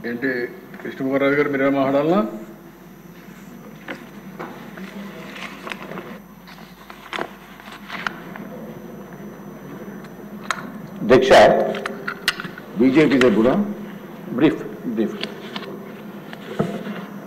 ఏంటి కృష్ణకుమారరావు గారు మీరేమో మాట్లాడాలా? అధ్యక్ష, బీజేపీ తరపున బ్రీఫ్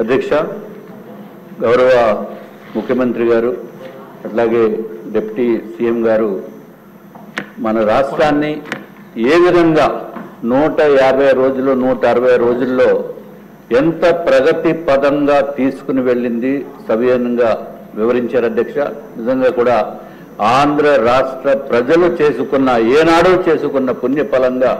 అధ్యక్ష, గౌరవ ముఖ్యమంత్రి గారు అట్లాగే డిప్యూటీ సీఎం గారు మన రాష్ట్రాన్ని ఏ విధంగా 150 రోజులు 160 రోజుల్లో ఎంత ప్రగతి పదంగా తీసుకుని వెళ్ళింది సవివరంగా వివరించారు అధ్యక్ష. నిజంగా కూడా ఆంధ్ర రాష్ట్ర ప్రజలు ఏనాడో చేసుకున్న పుణ్యఫలంగా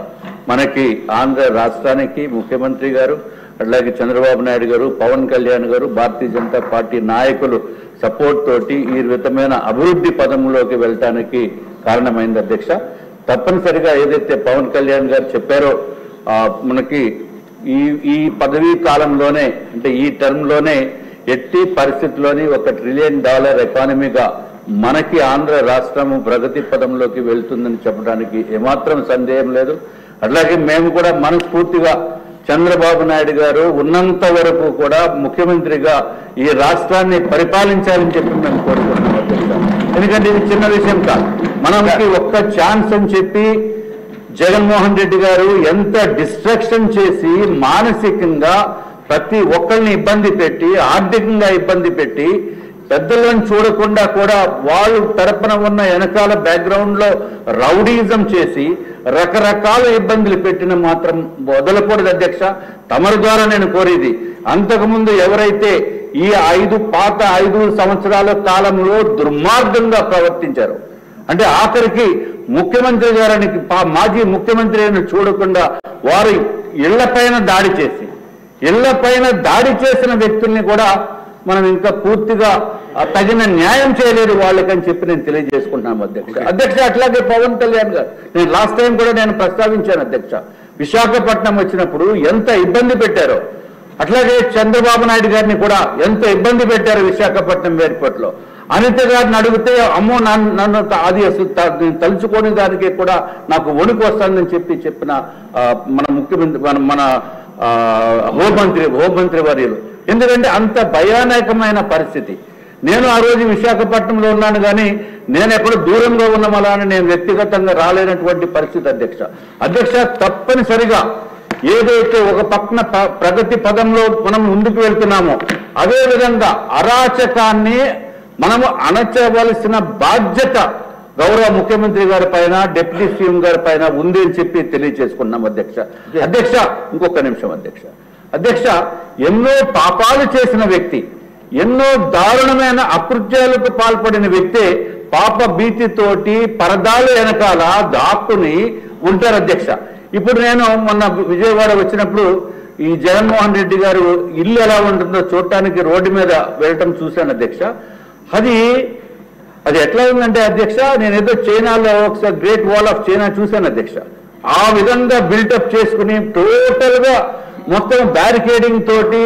మనకి ఆంధ్ర రాష్ట్రానికి ముఖ్యమంత్రి గారు అట్లాగే చంద్రబాబు నాయుడు గారు, పవన్ కళ్యాణ్ గారు, భారతీయ జనతా పార్టీ నాయకులు సపోర్ట్ తోటి ఈ విధమైన అభివృద్ధి పదంలోకి వెళ్ళటానికి కారణమైంది అధ్యక్ష. తప్పనిసరిగా ఏదైతే పవన్ కళ్యాణ్ గారు చెప్పారో మనకి ఈ పదవీ కాలంలోనే అంటే ఈ టర్మ్లోనే ఎట్టి పరిస్థితుల్లోని $1 ట్రిలియన్ ఎకానమీగా మనకి ఆంధ్ర రాష్ట్రము ప్రగతి పదంలోకి వెళ్తుందని చెప్పడానికి ఏమాత్రం సందేహం లేదు. అట్లాగే మేము కూడా మనస్ఫూర్తిగా చంద్రబాబు నాయుడు గారు ఉన్నంత వరకు కూడా ముఖ్యమంత్రిగా ఈ రాష్ట్రాన్ని పరిపాలించాలని చెప్పి మేము కోరుకుంటున్నాం. ఎందుకంటే ఇది చిన్న విషయం కాదు. మనకి ఒక్క ఛాన్స్ అని చెప్పి జగన్మోహన్ రెడ్డి గారు ఎంత డిస్ట్రక్షన్ చేసి మానసికంగా ప్రతి ఒక్కరిని ఇబ్బంది పెట్టి ఆర్థికంగా ఇబ్బంది పెట్టి పెద్దలను చూడకుండా కూడా వాళ్ళు తరపున ఉన్న వెనకాల బ్యాక్గ్రౌండ్ లో రౌడీజం చేసి రకరకాల ఇబ్బందులు పెట్టిన మాత్రం వదలకూడదు అధ్యక్ష. తమరి ద్వారా నేను కోరేది, అంతకుముందు ఎవరైతే ఈ 5 సంవత్సరాల కాలంలో దుర్మార్గంగా ప్రవర్తించారు అంటే ఆఖరికి ముఖ్యమంత్రి గారిని మాజీ ముఖ్యమంత్రి అయిన చూడకుండా వారు ఇళ్లపైన దాడి చేసిన వ్యక్తుల్ని కూడా మనం ఇంకా పూర్తిగా తగిన న్యాయం చేయలేదు వాళ్ళకని చెప్పి నేను తెలియజేసుకుంటున్నాను అధ్యక్ష. అట్లాగే పవన్ కళ్యాణ్ గారు నేను లాస్ట్ టైం కూడా నేను ప్రస్తావించాను అధ్యక్ష. విశాఖపట్నం వచ్చినప్పుడు ఎంత ఇబ్బంది పెట్టారో, అట్లాగే చంద్రబాబు నాయుడు గారిని కూడా ఎంత ఇబ్బంది పెట్టారో విశాఖపట్నం ఎయిర్పోర్ట్లో. అనిత గారిని అడిగితే అమ్మో నన్ను అది తలుచుకోని దానికి కూడా నాకు వణుకు వస్తుందని చెప్పిన మన ముఖ్యమంత్రి మన హోంమంత్రి వర్యులు. ఎందుకంటే అంత భయానకమైన పరిస్థితి. నేను ఆ రోజు విశాఖపట్నంలో ఉన్నాను కానీ నేను ఎప్పుడు దూరంగా ఉన్నామలా అని నేను వ్యక్తిగతంగా రాలేనటువంటి పరిస్థితి అధ్యక్ష. తప్పనిసరిగా ఏదైతే ఒక పక్కన ప్రగతి పదంలో మనం ముందుకు వెళ్తున్నామో అదేవిధంగా అరాచకాన్ని మనము అణచవలసిన బాధ్యత గౌరవ ముఖ్యమంత్రి గారి పైన డిప్యూటీ సీఎం గారి పైన ఉంది అని చెప్పి తెలియజేసుకున్నాం అధ్యక్ష. ఇంకొక నిమిషం అధ్యక్ష, ఎన్నో పాపాలు చేసిన వ్యక్తి, ఎన్నో దారుణమైన అకృత్యాలకు పాల్పడిన వ్యక్తే పాప భీతితోటి పరదాల వెనకాల దాక్కుని ఉంటారు అధ్యక్ష. ఇప్పుడు నేను మొన్న విజయవాడ వచ్చినప్పుడు ఈ జగన్మోహన్ రెడ్డి గారు ఇల్లు ఎలా ఉంటుందో చూడటానికి రోడ్డు మీద వెళ్ళటం చూశాను అధ్యక్ష. అది ఎట్లా ఉందంటే అధ్యక్ష, నేనేదో చైనాలో ఒకసారి గ్రేట్ వాల్ ఆఫ్ చైనా చూశాను అధ్యక్ష. ఆ విధంగా బిల్డప్ చేసుకుని టోటల్ గా మొత్తం బ్యారికేడింగ్ తోటి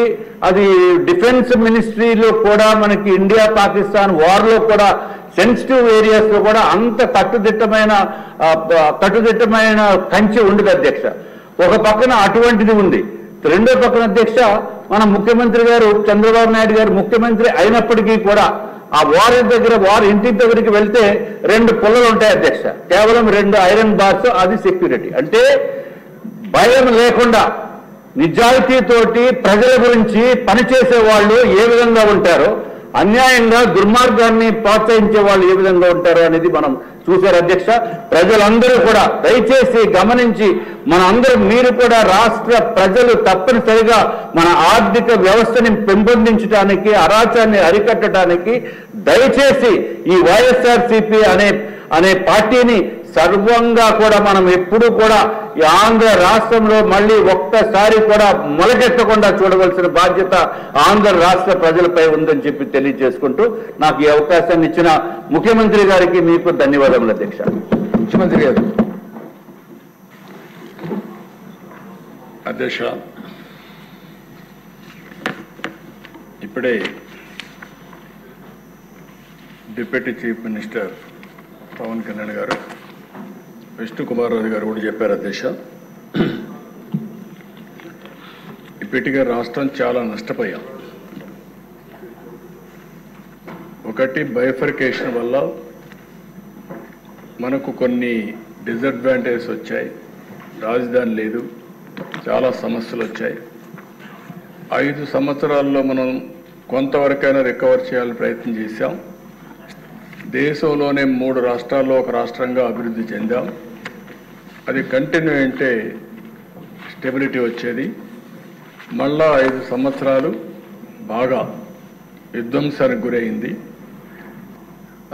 అది డిఫెన్స్ మినిస్ట్రీలో కూడా మనకి ఇండియా పాకిస్తాన్ వార్లో కూడా సెన్సిటివ్ ఏరియాస్ లో కూడా అంత కట్టుదిట్టమైన కంచె ఉండదు అధ్యక్ష. ఒక పక్కన అటువంటిది ఉంది. రెండో పక్కన అధ్యక్ష, మన ముఖ్యమంత్రి గారు చంద్రబాబు నాయుడు గారు ముఖ్యమంత్రి అయినప్పటికీ కూడా ఆ వారి ఇంటి దగ్గరికి వెళ్తే 2 పుల్లలు ఉంటాయి అధ్యక్ష. కేవలం 2 ఐరన్ బార్స్, అది సెక్యూరిటీ. అంటే భయం లేకుండా నిజాయితీతోటి ప్రజల గురించి పనిచేసే వాళ్ళు ఏ విధంగా ఉంటారో, అన్యాయంగా దుర్మార్గాన్ని ప్రోత్సహించే వాళ్ళు ఏ విధంగా ఉంటారో అనేది మనం చూశారు అధ్యక్ష. ప్రజలందరూ కూడా దయచేసి గమనించి మీరు కూడా రాష్ట్ర ప్రజలు తప్పనిసరిగా మన ఆర్థిక వ్యవస్థని పెంపొందించడానికి, అరాచాన్ని అరికట్టడానికి దయచేసి ఈ వైఎస్ఆర్సీపీ అనే పార్టీని సర్వంగా కూడా మనం ఎప్పుడు కూడా ఈ ఆంధ్ర రాష్ట్రంలో మళ్ళీ ఒక్కసారి కూడా మొలకెత్తకుండా చూడవలసిన బాధ్యత ఆంధ్ర రాష్ట్ర ప్రజలపై ఉందని చెప్పి తెలియజేసుకుంటూ నాకు ఈ అవకాశాన్ని ఇచ్చిన ముఖ్యమంత్రి గారికి మీకు ధన్యవాదములు అధ్యక్ష. ముఖ్యమంత్రి గారు. అధ్యక్ష, ఇప్పుడే deputy chief minister Pawan Kalyan గారు, విష్ణుకుమారరావు గారు కూడా చెప్పారు అధ్యక్ష. రిపీట్గా రాష్ట్రం చాలా నష్టపోయాం. ఒకటి బైఫర్కేషన్ వల్ల మనకు కొన్ని డిసడ్వాంటేజెస్ వచ్చాయి. రాజధాని లేదు, చాలా సమస్యలు వచ్చాయి. 5 సంవత్సరాల్లో మనం కొంతవరకైనా రికవర్ చేయాలని ప్రయత్నం చేశాం. దేశంలోనే 3 రాష్ట్రాల్లో ఒక రాష్ట్రంగా అభివృద్ధి చెందాం. అది కంటిన్యూ అంటే స్టెబిలిటీ వచ్చేది. మళ్ళా 5 సంవత్సరాలు బాగా విధ్వంసానికి గురైంది.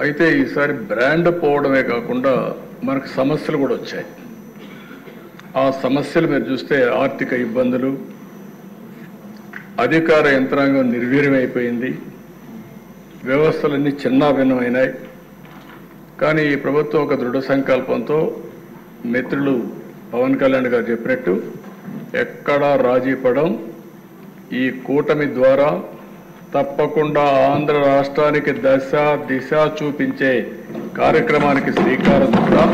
అయితే ఈసారి బ్రాండ్ పోవడమే కాకుండా మనకు సమస్యలు కూడా వచ్చాయి. ఆ సమస్యలు మీరు చూస్తే ఆర్థిక ఇబ్బందులు, అధికార యంత్రాంగం నిర్వీర్యమైపోయింది, వ్యవస్థలన్నీ చిన్నాభిన్నమైనాయి. కానీ ఈ ప్రభుత్వం ఒక దృఢ సంకల్పంతో మిత్రులు పవన్ కళ్యాణ్ గారు చెప్పినట్టు ఎక్కడా రాజీ పడం, ఈ కూటమి ద్వారా తప్పకుండా ఆంధ్ర రాష్ట్రానికి దశ దిశ చూపించే కార్యక్రమానికి శ్రీకారం చుడతాం.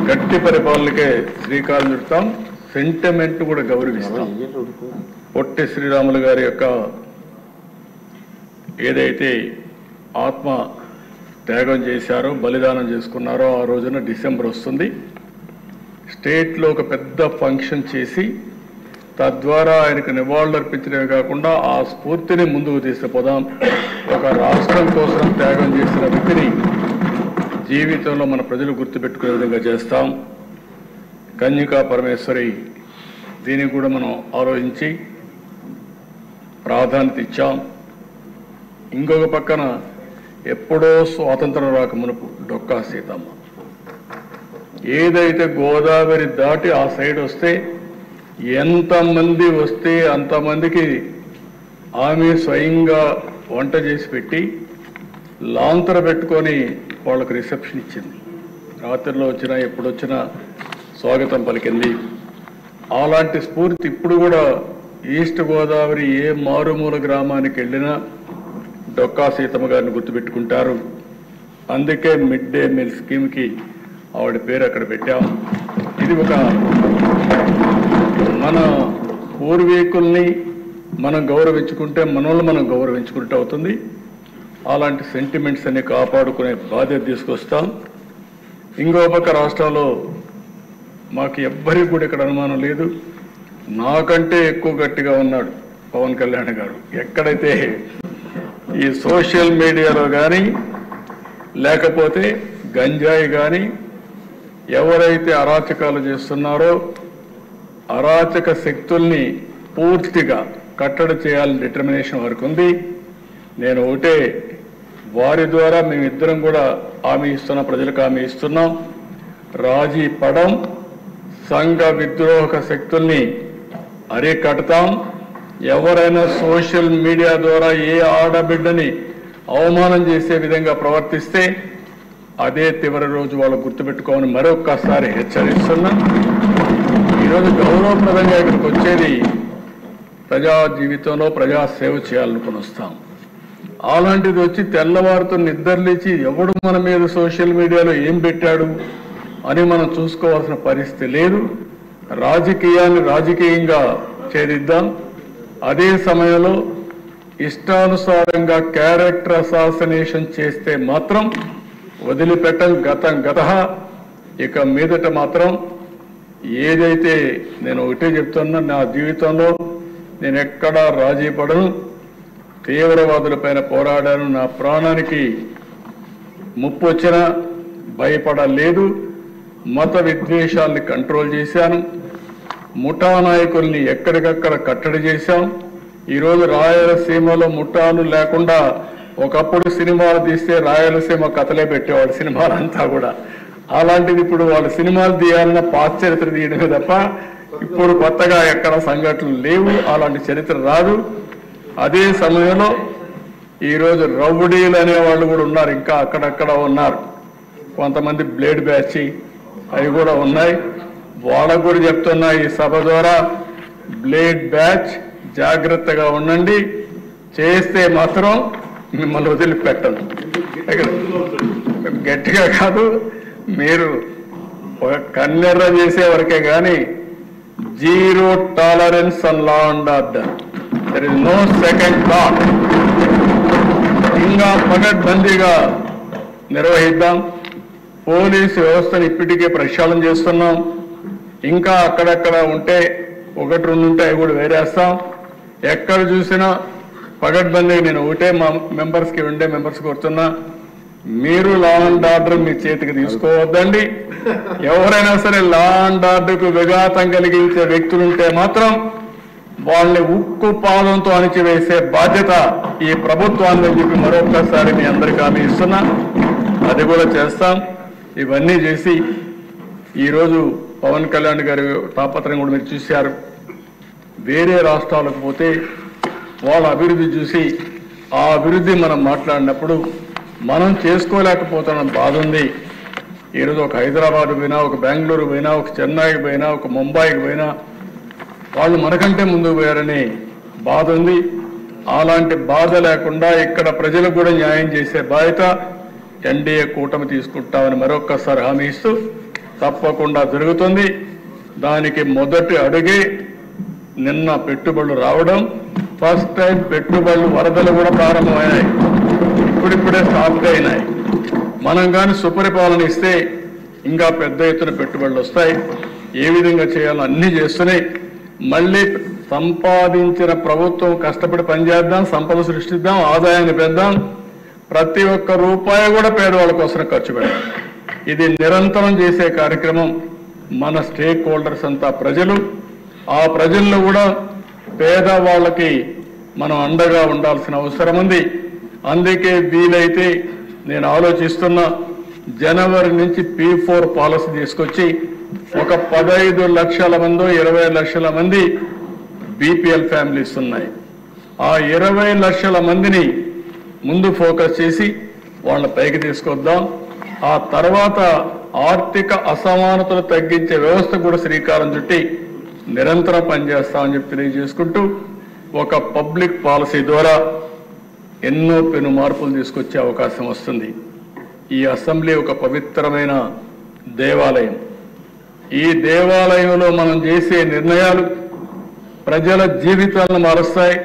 గట్టి పరిపాలనకే శ్రీకారం చుడతాం. సెంటిమెంట్ కూడా గౌరవిస్తాం. పొట్టి శ్రీరాములు గారి యొక్క ఏదైతే ఆత్మ త్యాగం చేశారో, బలిదానం చేసుకున్నారో, ఆ రోజున డిసెంబర్ వస్తుంది. స్టేట్లో ఒక పెద్ద ఫంక్షన్ చేసి తద్వారా ఆయనకు నివాళులు అర్పించడమే కాకుండా ఆ స్ఫూర్తిని ముందుకు తీసుకుపోదాం. ఒక రాష్ట్రం కోసం త్యాగం చేసిన వ్యక్తిని జీవితంలో మన ప్రజలు గుర్తుపెట్టుకునే విధంగా చేస్తాం. కన్యకా పరమేశ్వరి, దీనికి కూడా మనం ఆలోచించి ప్రాధాన్యత ఇచ్చాం. ఇంకొక పక్కన ఎప్పుడో స్వాతంత్రం రాక మునుపు డొక్కా సీతమ్మ ఏదైతే గోదావరి దాటి ఆ సైడ్ వస్తే ఎంతమంది వస్తే అంతమందికి ఆమె స్వయంగా వంట చేసి పెట్టి లాంతర పెట్టుకొని వాళ్ళకు రిసెప్షన్ ఇచ్చింది. రాత్రిలో వచ్చినా ఎప్పుడొచ్చినా స్వాగతం పలికింది. అలాంటి స్ఫూర్తి ఇప్పుడు కూడా ఈస్ట్ గోదావరి ఏ మారుమూల గ్రామానికి వెళ్ళినా డొక్కా సీతమ్మ గారిని గుర్తుపెట్టుకుంటారు. అందుకే మిడ్ డే మీల్ స్కీమ్కి ఆవిడ పేరు అక్కడ పెట్టాం. ఇది ఒక మన పూర్వీకుల్ని మనం గౌరవించుకుంటే మనల్ని మనం గౌరవించుకుంటే అవుతుంది. అలాంటి సెంటిమెంట్స్ అన్ని కాపాడుకునే బాధ్యత తీసుకొస్తాం. ఇంకో పక్క రాష్ట్రంలో మాకు ఎవ్వరికి కూడా ఇక్కడ అనుమానం లేదు, నాకంటే ఎక్కువ గట్టిగా ఉన్నాడు పవన్ కళ్యాణ్ గారు. ఎక్కడైతే ఈ సోషల్ మీడియాలో కానీ లేకపోతే గంజాయి కానీ ఎవరైతే అరాచకాలు చేస్తున్నారో అరాచక శక్తుల్ని పూర్తిగా కట్టడి చేయాలని డిటర్మినేషన్ వరకు ఉంది. నేను ఒకటే, వారి ద్వారా మేమిద్దరం కూడా హామీ ఇస్తున్నాం, ప్రజలకు హామీ ఇస్తున్నాం. రాజీ పడం, సంఘ విద్రోహక శక్తుల్ని అరికడతాం. ఎవరైనా సోషల్ మీడియా ద్వారా ఏ ఆడబిడ్డని అవమానం చేసే విధంగా ప్రవర్తిస్తే అదే చివరి రోజు వాళ్ళు గుర్తుపెట్టుకోమని మరొక్కసారి హెచ్చరిస్తున్నా. ఈరోజు గౌరవప్రదంగా ఇక్కడికి వచ్చేది ప్రజా జీవితంలో ప్రజా సేవ చేయాలనుకుని వస్తాం. అలాంటిది వచ్చి తెల్లవారితో నిద్రలేచి ఎవడు మన మీద సోషల్ మీడియాలో ఏం పెట్టాడు అని మనం చూసుకోవాల్సిన పరిస్థితి లేదు. రాజకీయాన్ని రాజకీయంగా ఛేదిద్దాం. అదే సమయంలో ఇష్టానుసారంగా క్యారెక్టర్ అసాసినేషన్ చేస్తే మాత్రం వదిలిపెట్టం. గత ఇక మీదట మాత్రం ఏదైతే నేను ఒకటే చెప్తున్నా, నా జీవితంలో నేను ఎక్కడా రాజీ పడను. తీవ్రవాదులపైన పోరాడాను. నా ప్రాణానికి ముప్పు వచ్చినా భయపడలేదు. మత విద్వేషాల్ని కంట్రోల్ చేశాను. ముఠా నాయకుల్ని ఎక్కడికక్కడ కట్టడి చేశాం. ఈరోజు రాయలసీమలో ముఠాలు లేకుండా ఒకప్పుడు సినిమాలు తీస్తే రాయలసీమ కథలే పెట్టేవాడు సినిమాలంతా కూడా. అలాంటిది ఇప్పుడు వాళ్ళు సినిమాలు తీయాలన్న పాత చరిత్ర తీయడమే తప్ప ఇప్పుడు కొత్తగా ఎక్కడ సంఘటనలు లేవు. అలాంటి చరిత్ర రాదు. అదే సమయంలో ఈరోజు రౌడీలు అనేవాళ్ళు కూడా ఉన్నారు, ఇంకా అక్కడక్కడ ఉన్నారు. కొంతమంది బ్లేడ్ బ్యాచ్ అవి కూడా ఉన్నాయి. వాళ్ళకు కూడా చెప్తున్నా ఈ సభ ద్వారా, బ్లేడ్ బ్యాచ్ జాగ్రత్తగా ఉండండి. చేస్తే మాత్రం మిమ్మల్ని వదిలిపెట్టను. గట్టిగా కాదు, మీరు ఒక కన్నెర్ర చేసే వరకే కానీ zero tolerance on law and order. There is no second thought. ఇంకా పకడ్బందీగా నిర్వహిద్దాం. పోలీసు వ్యవస్థను ఇప్పటికే ప్రక్షాళన చేస్తున్నాం. ఇంకా అక్కడక్కడ ఉంటే ఒకటి రెండు ఉంటే అవి కూడా వేరేస్తాం. ఎక్కడ చూసినా పకడ్బందీగా నేను ఒకటే మా మెంబర్స్కి ఉండే మెంబర్స్ కోరుతున్నా, మీరు లా అండ్ ఆర్డర్ మీ చేతికి తీసుకోవద్దండి. ఎవరైనా సరే లా అండ్ ఆర్డర్కు విఘాతం కలిగించే వ్యక్తులుంటే మాత్రం వాళ్ళని ఉక్కు పాదంతో అణిచివేసే బాధ్యత ఈ ప్రభుత్వాన్ని చెప్పి మరొకసారి మీ అందరికీ హామీ ఇస్తున్నా. అది కూడా చేస్తాం. ఇవన్నీ చేసి ఈరోజు పవన్ కళ్యాణ్ గారి తాపత్రయం కూడా మీరు చూశారు. వేరే రాష్ట్రాలకు పోతే వాళ్ళ అభివృద్ధి చూసి ఆ అభివృద్ధి మనం మాట్లాడినప్పుడు మనం చేసుకోలేకపోతున్న బాధ ఉంది. ఈరోజు ఒక హైదరాబాద్ పోయినా, ఒక బెంగళూరు పోయినా, ఒక చెన్నైకి పోయినా, ఒక ముంబైకి పోయినా వాళ్ళు మనకంటే ముందుకు పోయారని బాధ ఉంది. అలాంటి బాధ లేకుండా ఇక్కడ ప్రజలకు కూడా న్యాయం చేసే బాధ్యత ఎన్డీఏ కూటమి తీసుకుంటామని మరొక్కసారి హామీ ఇస్తూ తప్పకుండా జరుగుతుంది. దానికి మొదటి అడుగే నిన్న పెట్టుబడులు రావడం. ఫస్ట్ టైం పెట్టుబడులు వరదలు కూడా ప్రారంభమయ్యాయి. ఇప్పుడిప్పుడే స్టార్ట్ అయినాయి. మనం కానీ సుపరిపాలన ఇస్తే ఇంకా పెద్ద ఎత్తున పెట్టుబడులు వస్తాయి. ఏ విధంగా చేయాలో అన్నీ చేస్తున్నాయి. మళ్ళీ సంపాదించిన ప్రభుత్వం కష్టపడి పనిచేద్దాం, సంపద సృష్టిద్దాం, ఆదాయాన్ని పెద్దాం. ప్రతి ఒక్క రూపాయి కూడా పేదవాళ్ళ కోసం ఖర్చు పెడదాం. ఇది నిరంతరం చేసే కార్యక్రమం. మన స్టేక్ హోల్డర్స్ అంతా ప్రజలు. ఆ ప్రజల్లో కూడా పేదవాళ్ళకి మనం అండగా ఉండాల్సిన అవసరం ఉంది. అందుకే వీలైతే నేను ఆలోచిస్తున్నా, జనవరి నుంచి P4 పాలసీ తీసుకొచ్చి ఒక 15 లక్షల మందో 20 లక్షల మంది బీపీఎల్ ఫ్యామిలీస్ ఉన్నాయి. ఆ 20 లక్షల మందిని ముందు ఫోకస్ చేసి వాళ్ళ పైకి తీసుకొద్దాం. ఆ తర్వాత ఆర్థిక అసమానతలు తగ్గించే వ్యవస్థ కూడా శ్రీకారం చుట్టి నిరంతరం పనిచేస్తామని చెప్పి తెలియజేసుకుంటూ, ఒక పబ్లిక్ పాలసీ ద్వారా ఎన్నో పెను మార్పులు తీసుకొచ్చే అవకాశం వస్తుంది. ఈ అసెంబ్లీ ఒక పవిత్రమైన దేవాలయం. ఈ దేవాలయంలో మనం చేసే నిర్ణయాలు ప్రజల జీవితాలను మారుస్తాయి,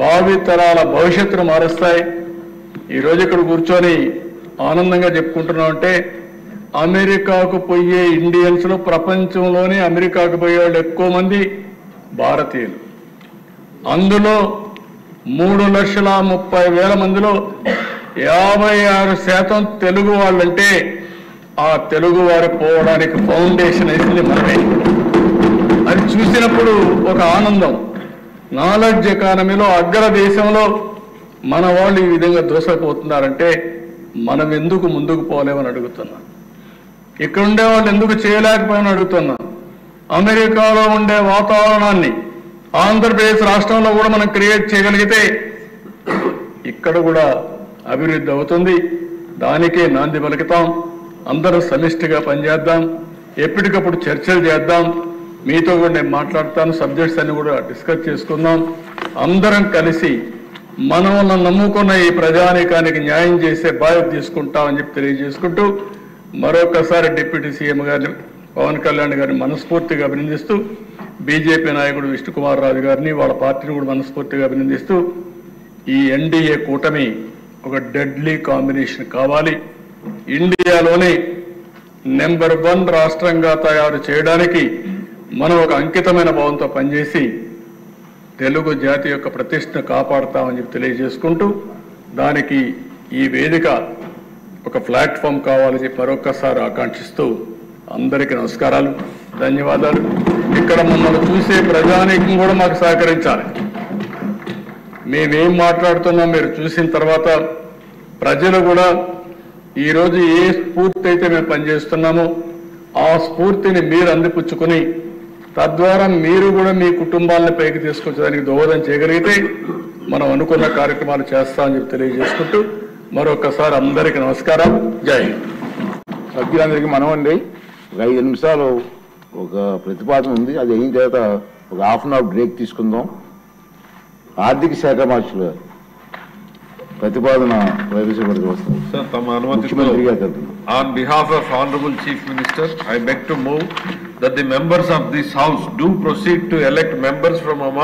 భావితరాల భవిష్యత్తును మారుస్తాయి. ఈరోజు ఇక్కడ కూర్చొని ఆనందంగా చెప్పుకుంటున్నామంటే, అమెరికాకు పోయే ఇండియన్స్ లో ప్రపంచంలోనే అమెరికాకు పోయే వాళ్ళు ఎక్కువ మంది భారతీయులు. అందులో 3,30,000 మందిలో 56% తెలుగు వాళ్ళంటే, ఆ తెలుగు వారు పోవడానికి ఫౌండేషన్ వేసింది మనమే. అది చూసినప్పుడు ఒక ఆనందం. నాలెడ్జ్ ఎకానమీలో అగ్ర దేశంలో మన వాళ్ళు ఈ విధంగా దోసపోతున్నారంటే మనం ఎందుకు ముందుకు పోలేమని అడుగుతున్నా. ఇక్కడ ఉండే వాళ్ళు ఎందుకు చేయలేకపోయామని అడుగుతున్నా. అమెరికాలో ఉండే వాతావరణాన్ని ఆంధ్రప్రదేశ్ రాష్ట్రంలో కూడా మనం క్రియేట్ చేయగలిగితే ఇక్కడ కూడా అభివృద్ధి అవుతుంది. దానికే నాంది పలుకుతాం. అందరూ సమిష్టిగా పనిచేద్దాం. ఎప్పటికప్పుడు చర్చలు చేద్దాం. మీతో కూడా నేను మాట్లాడతాను. సబ్జెక్ట్స్ అన్ని కూడా డిస్కస్ చేసుకుందాం. అందరం కలిసి మనల్ని నమ్ముకున్న ఈ ప్రజానీకానికి న్యాయం చేసే బాధ్యత తీసుకుంటామని చెప్పి తెలియజేసుకుంటూ, మరొకసారి డిప్యూటీ సీఎం గారిని పవన్ కళ్యాణ్ గారిని మనస్ఫూర్తిగా అభినందిస్తూ, బీజేపీ నాయకుడు విష్ణుకుమార్ రాజు గారిని వాళ్ళ పార్టీని కూడా మనస్ఫూర్తిగా అభినందిస్తూ, ఈ ఎన్డీఏ కూటమి ఒక డెడ్లీ కాంబినేషన్ కావాలి. ఇండియాలోనే నెంబర్ 1 రాష్ట్రంగా తయారు చేయడానికి మనం ఒక అంకితమైన భావంతో పనిచేసి తెలుగు జాతి యొక్క ప్రతిష్టను కాపాడుతామని చెప్పి తెలియజేసుకుంటూ, దానికి ఈ వేదిక ఒక ప్లాట్ఫామ్ కావాలని చెప్పి మరొక్కసారి ఆకాంక్షిస్తూ అందరికీ నమస్కారాలు, ధన్యవాదాలు. ఇక్కడ మమ్మల్ని చూసే ప్రజానీకం కూడా మాకు సహకరించాలి. మేమేం మాట్లాడుతున్నాం మీరు చూసిన తర్వాత ప్రజలు కూడా ఈరోజు ఏ స్ఫూర్తి అయితే మేము పనిచేస్తున్నామో ఆ స్ఫూర్తిని మీరు అందిపుచ్చుకొని తద్వారా మీరు కూడా మీ కుటుంబాలను పైకి తీసుకొచ్చడానికి దోహదం చేయగలిగితే మనం అనుకున్న కార్యక్రమాలు చేస్తామని చెప్పి తెలియజేసుకుంటూ మరొకసారి అందరికీ నమస్కారం. జై హింద్. సభ్యులందరికీ మనమండి ఒక 5 నిమిషాలు ఒక ప్రతిపాదన ఉంది. అది అయిన తర్వాత ఒక ½ అన్ అవర్ బ్రేక్ తీసుకుందాం. ఆర్థిక శాఖ మార్చులు గారు ప్రతిపాదన ప్రవేశపెడుతూ వస్తారు. ముఖ్యమంత్రి గారు on behalf of Honorable Chief Minister, I beg to move that the members of this House do proceed to elect members from among